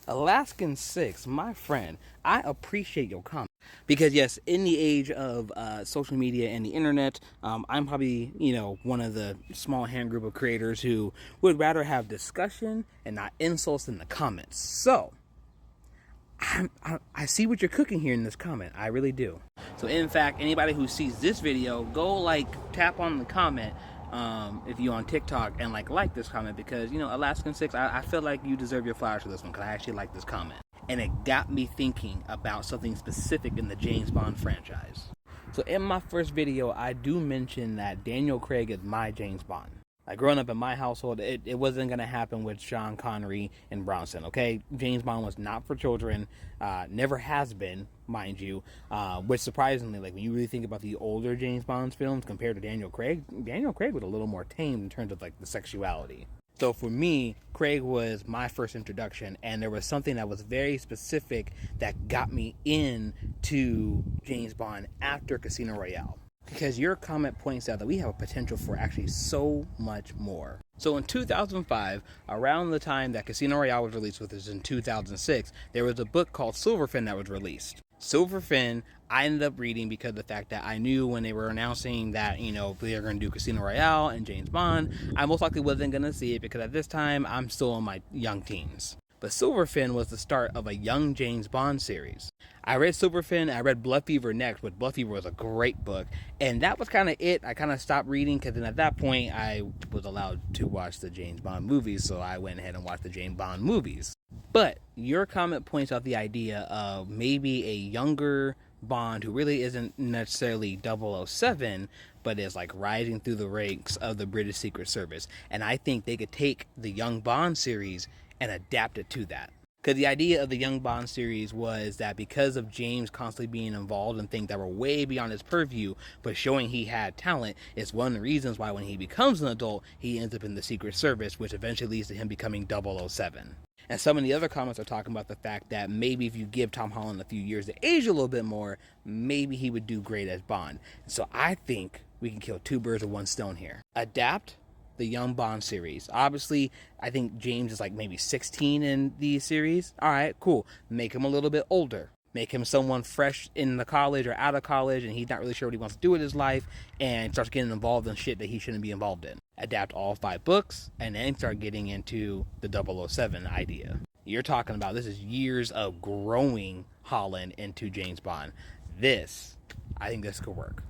Alaskan Six, my friend, I appreciate your comment because yes, in the age of social media and the internet, I'm probably one of the small hand group of creators who would rather have discussion and not insults in the comments. So I see what you're cooking here in this comment. I really do. So in fact, anybody who sees this video, go tap on the comment if you're on TikTok and like this comment because Alaskan Six, I feel like you deserve your flowers for this one because I actually like this comment and it got me thinking about something specific in the James Bond franchise. So in my first video, I do mention that Daniel Craig is my James Bond. Like growing up in my household, it wasn't going to happen with Sean Connery and Bronson, okay? James Bond was not for children, never has been, mind you, which surprisingly, like when you really think about the older James Bond films compared to Daniel Craig was a little more tame in terms of like the sexuality. So for me, Craig was my first introduction, and there was something that was very specific that got me into James Bond after Casino Royale. Because your comment points out that we have a potential for actually so much more. So in 2005, around the time that Casino Royale was released, which was in 2006, there was a book called Silverfin that was released. Silverfin, I ended up reading because of the fact that I knew when they were announcing that, they were going to do Casino Royale and James Bond, I most likely wasn't going to see it because at this time, I'm still in my young teens. But Silverfin was the start of a young James Bond series. I read Silverfin, I read Blood Fever next, but Blood Fever was a great book. And that was kind of it. I kind of stopped reading because then at that point I was allowed to watch the James Bond movies, so I went ahead and watched the James Bond movies. But your comment points out the idea of maybe a younger Bond who really isn't necessarily 007, but is like rising through the ranks of the British Secret Service. And I think they could take the Young Bond series and adapt it to that. Because the idea of the Young Bond series was that because of James constantly being involved in things that were way beyond his purview, but showing he had talent, is one of the reasons why when he becomes an adult, he ends up in the Secret Service, which eventually leads to him becoming 007. And some of the other comments are talking about the fact that maybe if you give Tom Holland a few years to age a little bit more, maybe he would do great as Bond. So I think we can kill two birds with one stone here. Adapt the Young Bond series. Obviously, I think James is like maybe 16 in the series. All right, cool. Make him a little bit older. Make him someone fresh in the college or out of college and he's not really sure what he wants to do with his life and starts getting involved in shit that he shouldn't be involved in. Adapt all 5 books and then start getting into the 007 idea. You're talking about this is years of growing Holland into James Bond. I think this could work.